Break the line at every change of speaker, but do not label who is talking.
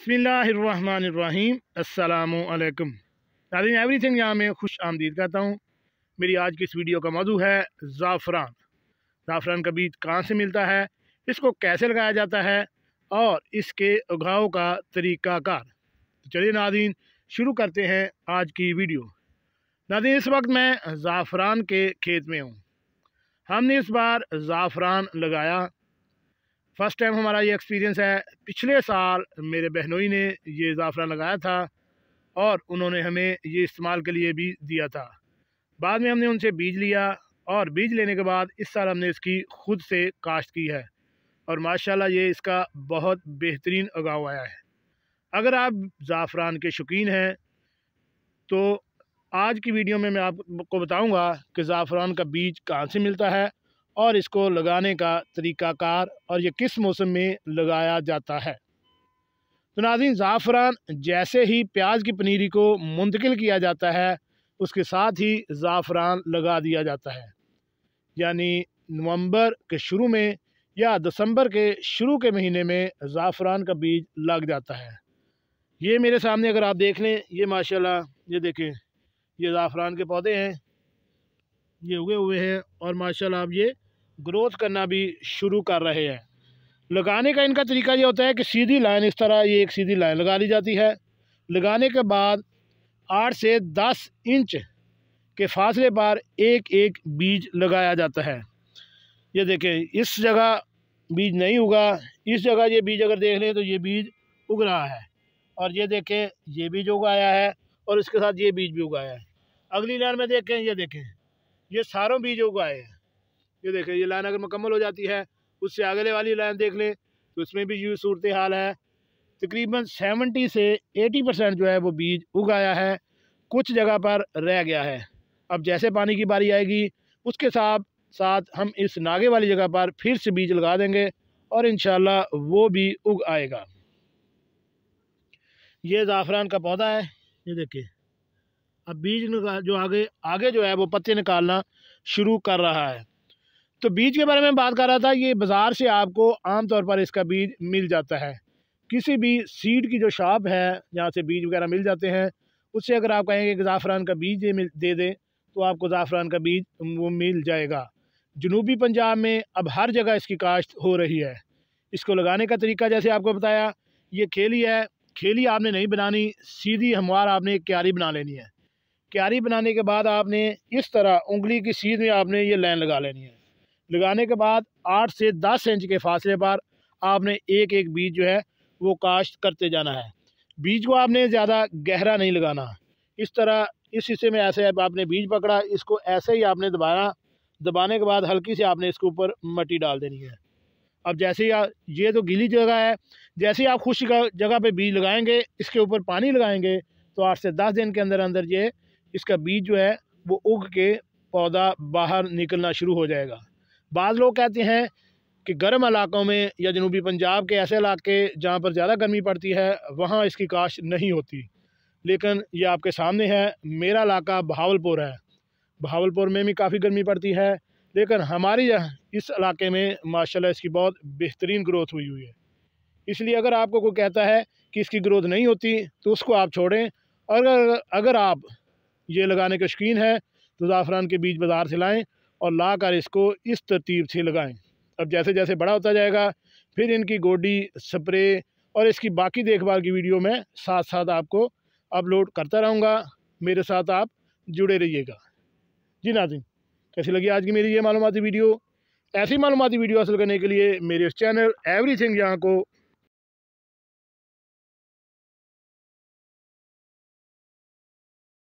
बिस्मिल्लाहिर्रहमानिर्रहीम अस्सलामुअलैकुम नाज़रीन, एवरीथिंग यहाँ में खुश आमदीद कहता हूँ। मेरी आज की इस वीडियो का मौजू है ज़ाफ़रान। ज़ाफ़रान का बीज कहाँ से मिलता है, इसको कैसे लगाया जाता है और इसके उगाव का तरीक़ाकार। तो चलिए नाज़रीन, शुरू करते हैं आज की वीडियो। नाज़रीन, इस वक्त मैं ज़ाफ़रान के खेत में हूँ। हमने इस बार ज़ाफ़रान लगाया, फ़र्स्ट टाइम हमारा ये एक्सपीरियंस है। पिछले साल मेरे बहनोई ने ये ज़ाफ़रान लगाया था और उन्होंने हमें ये इस्तेमाल के लिए भी दिया था। बाद में हमने उनसे बीज लिया और बीज लेने के बाद इस साल हमने इसकी खुद से काश्त की है और माशाल्लाह ये इसका बहुत बेहतरीन उगाव आया है। अगर आप ज़ाफ़रान के शौकीन हैं तो आज की वीडियो में मैं आपको बताऊंगा कि ज़ाफ़रान का बीज कहाँ से मिलता है और इसको लगाने का तरीक़ाकार और ये किस मौसम में लगाया जाता है। तो नाज़रीन, ज़ाफ़रान जैसे ही प्याज की पनीरी को मुंतकिल किया जाता है उसके साथ ही ज़ाफ़रान लगा दिया जाता है, यानी नवंबर के शुरू में या दिसंबर के शुरू के महीने में ज़ाफ़रान का बीज लग जाता है। ये मेरे सामने अगर आप देख लें, ये माशाल्लाह ये देखें, ये ज़ाफ़रान के पौधे हैं, ये उगे हुए हैं और माशाल्लाह अब ये ग्रोथ करना भी शुरू कर रहे हैं। लगाने का इनका तरीका ये होता है कि सीधी लाइन, इस तरह ये एक सीधी लाइन लगा ली जाती है। लगाने के बाद 8 से 10 इंच के फासले पर एक एक बीज लगाया जाता है। ये देखें, इस जगह बीज नहीं उगा, इस जगह ये बीज अगर देख लें तो ये बीज उग रहा है और ये देखें ये बीज उगाया है और इसके साथ ये बीज भी उगाया है। अगली लाइन में देखें, ये देखें ये सारों बीज उगाए हैं। ये देखें, ये लाइन अगर मुकम्मल हो जाती है उससे अगले वाली लाइन देख लें तो इसमें भी ये सूरत हाल है। तकरीबन 70 से 80% जो है वो बीज उगाया है, कुछ जगह पर रह गया है। अब जैसे पानी की बारी आएगी उसके साथ साथ हम इस नागे वाली जगह पर फिर से बीज लगा देंगे और इंशाल्लाह वो भी उग आएगा। ये ज़ाफ़रान का पौधा है, ये देखिए अब बीज जो आगे जो है वो पत्ते निकालना शुरू कर रहा है। तो बीज के बारे में बात कर रहा था। ये बाज़ार से आपको आम तौर पर इसका बीज मिल जाता है। किसी भी सीड की जो शॉप है जहाँ से बीज वगैरह मिल जाते हैं, उससे अगर आप कहेंगे कि ज़ाफ़रान का बीज दे दें तो आपको ज़ाफ़रान का बीज वो मिल जाएगा। जनूबी पंजाब में अब हर जगह इसकी काश्त हो रही है। इसको लगाने का तरीका जैसे आपको बताया, ये खेली है, खेली आपने नहीं बनानी, सीधी हमवार आपने एक क्यारी बना लेनी है। क्यारी बनाने के बाद आपने इस तरह उंगली की सीध में आपने ये लाइन लगा लेनी है। लगाने के बाद 8 से 10 इंच के फासले पर आपने एक एक बीज जो है वो काश्त करते जाना है। बीज को आपने ज़्यादा गहरा नहीं लगाना। इस तरह इस हिस्से में ऐसे आपने बीज पकड़ा, इसको ऐसे ही आपने दबाने के बाद हल्की से आपने इसके ऊपर मिट्टी डाल देनी है। अब जैसे ही ये तो गीली जगह है, जैसे ही आप खुश्क जगह पे बीज लगाएंगे, इसके ऊपर पानी लगाएंगे तो 8 से 10 दिन के अंदर अंदर ये इसका बीज जो है वो उग के पौधा बाहर निकलना शुरू हो जाएगा। बाद लोग कहते हैं कि गर्म इलाकों में या जनूबी पंजाब के ऐसे इलाके जहाँ पर ज़्यादा गर्मी पड़ती है वहाँ इसकी काश्त नहीं होती, लेकिन ये आपके सामने है। मेरा इलाका बहावलपुर है, बहावलपुर में भी काफ़ी गर्मी पड़ती है, लेकिन हमारी इस इलाके में माशाल्लाह इसकी बहुत बेहतरीन ग्रोथ हुई है। इसलिए अगर आपको कोई कहता है कि इसकी ग्रोथ नहीं होती तो उसको आप छोड़ें। और अगर आप ये लगाने के शौकीन हैं तो ज़ाफ़रान के बीज बाज़ार से लाएँ और ला कर इसको इस तरतीब से लगाएं। अब जैसे जैसे बड़ा होता जाएगा फिर इनकी गोडी, स्प्रे और इसकी बाकी देखभाल की वीडियो मैं साथ साथ आपको अपलोड करता रहूँगा। मेरे साथ आप जुड़े रहिएगा। जी नाज़रीन, कैसी लगी आज की मेरी ये मालूमाती वीडियो? ऐसी मालूमाती वीडियो हासिल करने के लिए मेरे इस चैनल एवरीथिंग यहाँ को